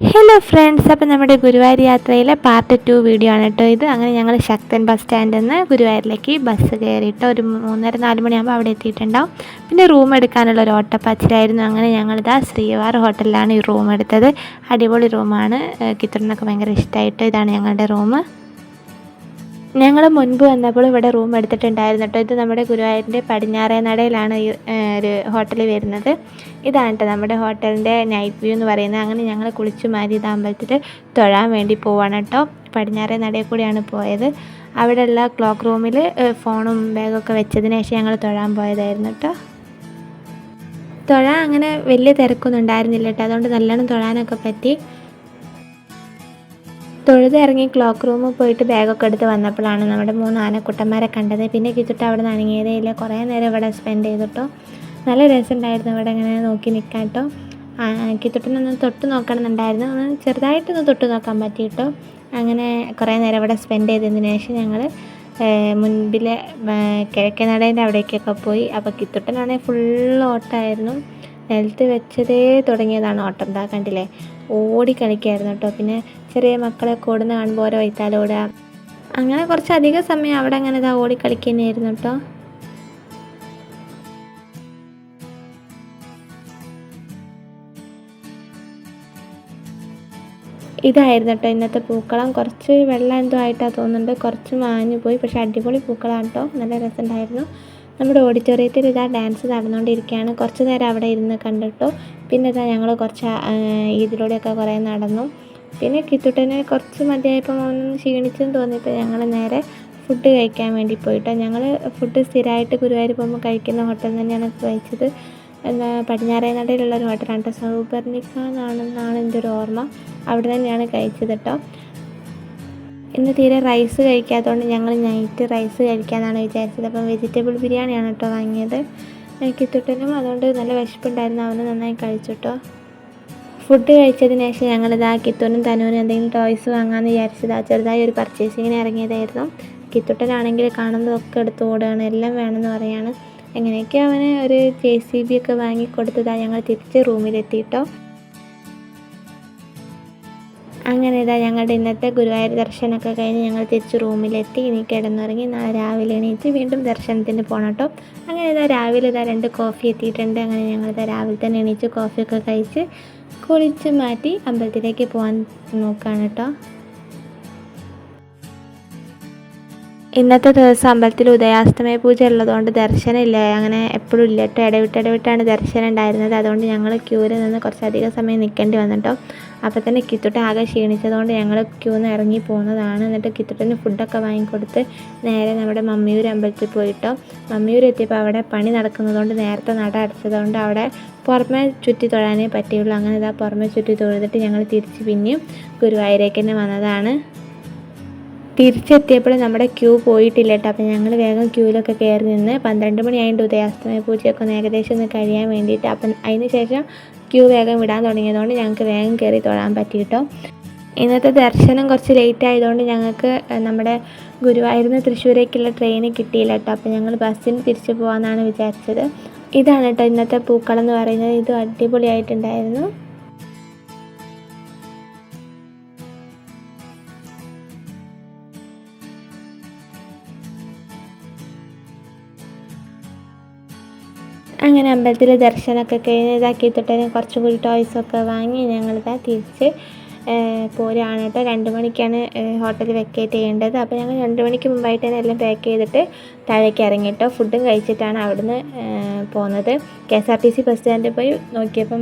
Hello friends, അപ്പോൾ നമ്മുടെ ഗുരുവായൂർ യാത്രയിലെ പാർട്ട് 2 വീഡിയോ ആണ് കേട്ടോ ഇത്. അങ്ങനെ ഞങ്ങൾ ശക്തൻ ബസ് സ്റ്റാൻഡിൽ നിന്ന് ഗുരുവായൂരിലേക്ക് ബസ് കയറിയിട്ട് ഒരു 3:30-4 മണിയാകുമ്പോൾ അവിടെ എത്തിയിട്ടുണ്ടാവും. പിന്നെ റൂം എടുക്കാനുള്ള ഒരു ഓട്ടപ്പാച്ചിലായിരുന്നു. അങ്ങനെ ഞങ്ങളിതാ ശ്രീവാർ ഹോട്ടലിലാണ് ഈ റൂം എടുത്തത്. അടിപൊളി റൂമാണ്, കിത്തുണ്ണൊക്കെ ഭയങ്കര ഇഷ്ടമായിട്ട്. ഇതാണ് ഞങ്ങളുടെ റൂം. ഞങ്ങൾ മുൻപ് വന്നപ്പോൾ ഇവിടെ റൂം എടുത്തിട്ടുണ്ടായിരുന്നു കേട്ടോ. ഇത് നമ്മുടെ ഗുരുവായൂരിൻ്റെ പടിഞ്ഞാറേ നടയിലാണ് ഈ ഒരു ഹോട്ടൽ വരുന്നത്. ഇതാണ് കേട്ടോ നമ്മുടെ ഹോട്ടലിൻ്റെ നൈറ്റ് വ്യൂ എന്ന് പറയുന്നത്. അങ്ങനെ ഞങ്ങൾ കുളിച്ചു മാറി ഇത് അമ്പലത്തിൽ തൊഴാൻ വേണ്ടി പോവാണ് കേട്ടോ. പടിഞ്ഞാറേ നടയിൽ കൂടിയാണ് പോയത്. അവിടെയുള്ള ക്ലോക്ക് റൂമിൽ ഫോണും ബാഗൊക്കെ വെച്ചതിന് ശേഷം ഞങ്ങൾ തൊഴാൻ പോയതായിരുന്നു കേട്ടോ. തൊഴാൻ അങ്ങനെ വലിയ തിരക്കൊന്നും ഉണ്ടായിരുന്നില്ല കേട്ടോ. അതുകൊണ്ട് നല്ലോണം തൊഴാനൊക്കെ പറ്റി. തൊഴുതിറങ്ങി ക്ലോക്ക് റൂമിൽ പോയിട്ട് ബാഗൊക്കെ എടുത്ത് വന്നപ്പോഴാണ് നമ്മുടെ 3 ആനക്കുട്ടന്മാരെ കണ്ടത്. പിന്നെ കിത്തുട്ട് അവിടെ നിന്ന് അനങ്ങിയതേ ഇല്ല. കുറേ നേരം ഇവിടെ സ്പെൻഡ് ചെയ്തിട്ടോ. നല്ല രസമുണ്ടായിരുന്നു ഇവിടെ ഇങ്ങനെ നോക്കി നിൽക്കാൻ കേട്ടോ. കിത്തുട്ടിനൊന്ന് തൊട്ട് നോക്കണമെന്നുണ്ടായിരുന്നു. ഒന്ന് ചെറുതായിട്ടൊന്ന് തൊട്ട് നോക്കാൻ പറ്റിയിട്ടോ. അങ്ങനെ കുറേ നേരം ഇവിടെ സ്പെൻഡ് ചെയ്തതിന് ശേഷം ഞങ്ങൾ മുൻപിലെ കിഴക്കേ നടേൻ്റെ അവിടേക്കൊക്കെ പോയി. അപ്പോൾ കിത്തുട്ടനാണെങ്കിൽ ഫുൾ ഓട്ടമായിരുന്നു. നിലത്ത് വെച്ചതേ തുടങ്ങിയതാണ് ഓട്ടം. എന്താ കണ്ടില്ലേ, ഓടി കളിക്കായിരുന്നു കേട്ടോ. പിന്നെ ചെറിയ മക്കളൊക്കെ ഓടുന്ന കാണുമ്പോൾ ഓരോ വൈത്താലോടുക. അങ്ങനെ കുറച്ചധികം സമയം അവിടെ അങ്ങനെ ഇതാ ഓടി കളിക്കുന്നതായിരുന്നു കേട്ടോ. ഇതായിരുന്നു കേട്ടോ ഇന്നത്തെ പൂക്കളം. കുറച്ച് വെള്ളം എന്തോ ആയിട്ടാണ് തോന്നുന്നുണ്ട്, കുറച്ച് മാഞ്ഞു പോയി. പക്ഷേ അടിപൊളി പൂക്കളാണ് കേട്ടോ, നല്ല രസമുണ്ടായിരുന്നു. നമ്മുടെ ഓഡിറ്റോറിയത്തിൽ ഇതാ ഡാൻസ് നടന്നുകൊണ്ടിരിക്കുകയാണ്. കുറച്ച് നേരം അവിടെ ഇരുന്ന് കണ്ടിട്ടോ. പിന്നെ ഇതാ ഞങ്ങൾ കുറച്ച് ഇതിലൂടെയൊക്കെ കുറേ നടന്നു. പിന്നെ കിത്തുട്ടനെ കുറച്ച് മതിയായപ്പോൾ ഒന്ന് ക്ഷീണിച്ചെന്ന് തോന്നിയപ്പോൾ ഞങ്ങൾ നേരെ ഫുഡ് കഴിക്കാൻ വേണ്ടി പോയിട്ടോ. ഞങ്ങൾ ഫുഡ് സ്ഥിരമായിട്ട് ഗുരുവായൂർ പോകുമ്പോൾ കഴിക്കുന്ന ഹോട്ടലിൽ തന്നെയാണ് കഴിച്ചത്. പടിഞ്ഞാറേ നടയിലുള്ളൊരു ഹോട്ടലാണ് കേട്ടോ. സൗപർണിക എന്നാണ് എൻ്റെ ഒരു ഓർമ്മ. അവിടെ തന്നെയാണ് കഴിച്ചത് കേട്ടോ. ഇന്ന് തീരെ റൈസ് കഴിക്കാത്തതുകൊണ്ട് ഞങ്ങൾ നൈറ്റ് റൈസ് കഴിക്കാമെന്നാണ് വിചാരിച്ചത്. അപ്പം വെജിറ്റബിൾ ബിരിയാണിയാണ് കേട്ടോ വാങ്ങിയത്. കിത്തുട്ടനും അതുകൊണ്ട് നല്ല വിശപ്പുണ്ടായിരുന്നു, അവന് നന്നായി കഴിച്ചു കേട്ടോ. ഫുഡ് കഴിച്ചതിന് ശേഷം ഞങ്ങളിതാ കിത്തുനും തനുവിനും എന്തെങ്കിലും ടോയ്സ് വാങ്ങാമെന്ന് വിചാരിച്ചതാ. ചെറുതായി ഒരു പർച്ചേസിങ്ങിന് ഇറങ്ങിയതായിരുന്നു. കിത്തുട്ടനാണെങ്കിൽ കാണുന്നതൊക്കെ എടുത്ത് ഓടുകയാണ്, എല്ലാം വേണമെന്ന് പറയാണ്. എങ്ങനെയൊക്കെ അവന് ഒരു JCB ഒക്കെ വാങ്ങി കൊടുത്തതാണ്. ഞങ്ങൾ തിരിച്ച് റൂമിലെത്തിയിട്ടോ. അങ്ങനെ ഇതാ ഞങ്ങളുടെ ഇന്നത്തെ ഗുരുവായൂർ ദർശനമൊക്കെ കഴിഞ്ഞ് ഞങ്ങൾ തിരിച്ച് റൂമിലെത്തി. ഇനി കിടന്നുറങ്ങി നാളെ രാവിലെ എണീറ്റ് വീണ്ടും ദർശനത്തിന് പോകണം കേട്ടോ. അങ്ങനെ ഇതാ രാവിലെ 2 കോഫി എത്തിയിട്ടുണ്ട്. അങ്ങനെ ഞങ്ങളിതാ രാവിലെ തന്നെ എണീച്ച് കോഫിയൊക്കെ കഴിച്ച് കുളിച്ച് മാറ്റി അമ്പലത്തിലേക്ക് പോകാൻ നോക്കുകയാണ് കേട്ടോ. ഇന്നത്തെ ദിവസം അമ്പലത്തിൽ ഉദയാസ്തമയ പൂജ ഉള്ളതുകൊണ്ട് ദർശനമില്ല, അങ്ങനെ എപ്പോഴും ഇല്ല കേട്ടോ. ഇടവിട്ടാണ് ദർശനം ഉണ്ടായിരുന്നത്. അതുകൊണ്ട് ഞങ്ങൾ ക്യൂവിൽ നിന്ന് കുറച്ചധികം സമയം നിൽക്കേണ്ടി വന്നിട്ടോ. അപ്പോൾ തന്നെ കിത്തുട്ടൻ ആകെ ക്ഷീണിച്ചതുകൊണ്ട് ഞങ്ങൾ ക്യൂന്ന് ഇറങ്ങി പോകുന്നതാണ്. എന്നിട്ട് കിത്തുട്ടന് ഫുഡൊക്കെ വാങ്ങിക്കൊടുത്ത് നേരെ നമ്മുടെ മമ്മിയൂർ അമ്പലത്തിൽ പോയിട്ടോ. മമ്മിയൂർ എത്തിയപ്പോൾ അവിടെ പണി നടക്കുന്നതുകൊണ്ട് നേരത്തെ നട അടച്ചതുകൊണ്ട് അവിടെ പുറമെ ചുറ്റി തൊഴാനേ പറ്റുള്ളൂ. അങ്ങനെ ഇതാ പുറമെ ചുറ്റി തൊഴുതിട്ട് ഞങ്ങൾ തിരിച്ച് പിന്നെയും ഗുരുവായൂരേക്ക് തന്നെ വന്നതാണ്. തിരിച്ചെത്തിയപ്പോൾ നമ്മുടെ ക്യൂ പോയിട്ടില്ല കേട്ടോ. അപ്പോൾ ഞങ്ങൾ വേഗം ക്യൂവിലൊക്കെ കയറി നിന്ന് 12 മണിയായിട്ട് ഉദയാസ്തമയ പൂജയൊക്കെ ഒന്ന് ഏകദേശം ഒന്ന് കഴിയാൻ വേണ്ടിയിട്ട്. അപ്പം അതിന് ശേഷം ക്യൂ വേഗം വിടാൻ തുടങ്ങിയതുകൊണ്ട് ഞങ്ങൾക്ക് വേഗം കയറി തൊഴാൻ പറ്റി കേട്ടോ. ഇന്നത്തെ ദർശനം കുറച്ച് ലേറ്റ് ആയതുകൊണ്ട് ഞങ്ങൾക്ക് നമ്മുടെ ഗുരുവായൂരിൽ നിന്ന് തൃശ്ശൂരേക്കുള്ള ട്രെയിന് കിട്ടിയില്ല കേട്ടോ. അപ്പോൾ ഞങ്ങൾ ബസ്സിന് തിരിച്ചു പോകാമെന്നാണ് വിചാരിച്ചത്. ഇതാണ് കേട്ടോ ഇന്നത്തെ പൂക്കളം എന്ന് പറയുന്നത്. ഇത് അടിപൊളിയായിട്ടുണ്ടായിരുന്നു. അങ്ങനെ അമ്പലത്തിൽ ദർശനമൊക്കെ കഴിഞ്ഞ് ഇതാക്കിയിട്ടിട്ട് കുറച്ചും കൂടി ടോയ്സൊക്കെ വാങ്ങി ഞങ്ങളിതാ തിരിച്ച് പോരുകയാണ് കേട്ടോ. 2 മണിക്കാണ് ഹോട്ടൽ വെക്കേറ്റ് ചെയ്യേണ്ടത്. അപ്പോൾ ഞങ്ങൾ 2 മണിക്ക് മുമ്പായിട്ട് തന്നെ എല്ലാം പാക്ക് ചെയ്തിട്ട് താഴേക്ക് ഇറങ്ങിയിട്ടോ. ഫുഡും കഴിച്ചിട്ടാണ് അവിടുന്ന് പോകുന്നത്. KSRTC ബസ് സ്റ്റാൻഡിൽ പോയി നോക്കിയപ്പം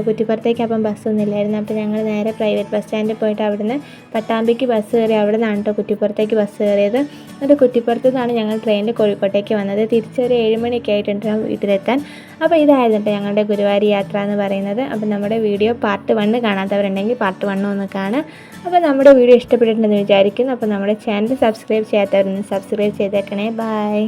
കുറ്റിപ്പുറത്തേക്ക് അപ്പം ബസ്സൊന്നും ഇല്ലായിരുന്നു. അപ്പോൾ ഞങ്ങൾ നേരെ പ്രൈവറ്റ് ബസ് സ്റ്റാൻഡിൽ പോയിട്ട് അവിടുന്ന് പട്ടാമ്പിക്ക് ബസ് കയറി അവിടെ നിന്നാണ് കേട്ടോ കുറ്റിപ്പുറത്തേക്ക് ബസ് കയറിയത്. എന്നിട്ട് കുറ്റിപ്പുറത്ത് നിന്നാണ് ഞങ്ങൾ ട്രെയിനിൽ കോഴിക്കോട്ടേക്ക് വന്നത്. തിരിച്ചൊരു 7 മണിയൊക്കെ ആയിട്ടുണ്ടാകും വീട്ടിലെത്താൻ. അപ്പോൾ ഇതായിരുന്നു കേട്ടോ ഞങ്ങളുടെ ഗുരുവായൂർ യാത്ര എന്ന് പറയുന്നത്. അപ്പോൾ നമ്മുടെ വീഡിയോ പാർട്ട് 1 കാണാത്തവരുണ്ടെങ്കിൽ പാർട്ട് 1 ഒന്ന് കാണുക. അപ്പോൾ നമ്മുടെ വീഡിയോ ഇഷ്ടപ്പെട്ടിട്ടുണ്ടെന്ന് വിചാരിക്കുന്നു. അപ്പോൾ നമ്മുടെ ചാനൽ സബ്സ്ക്രൈബ് ചെയ്യാത്തവരൊന്ന് സബ്സ്ക്രൈബ് ചെയ്തേക്കണേ. ബൈ.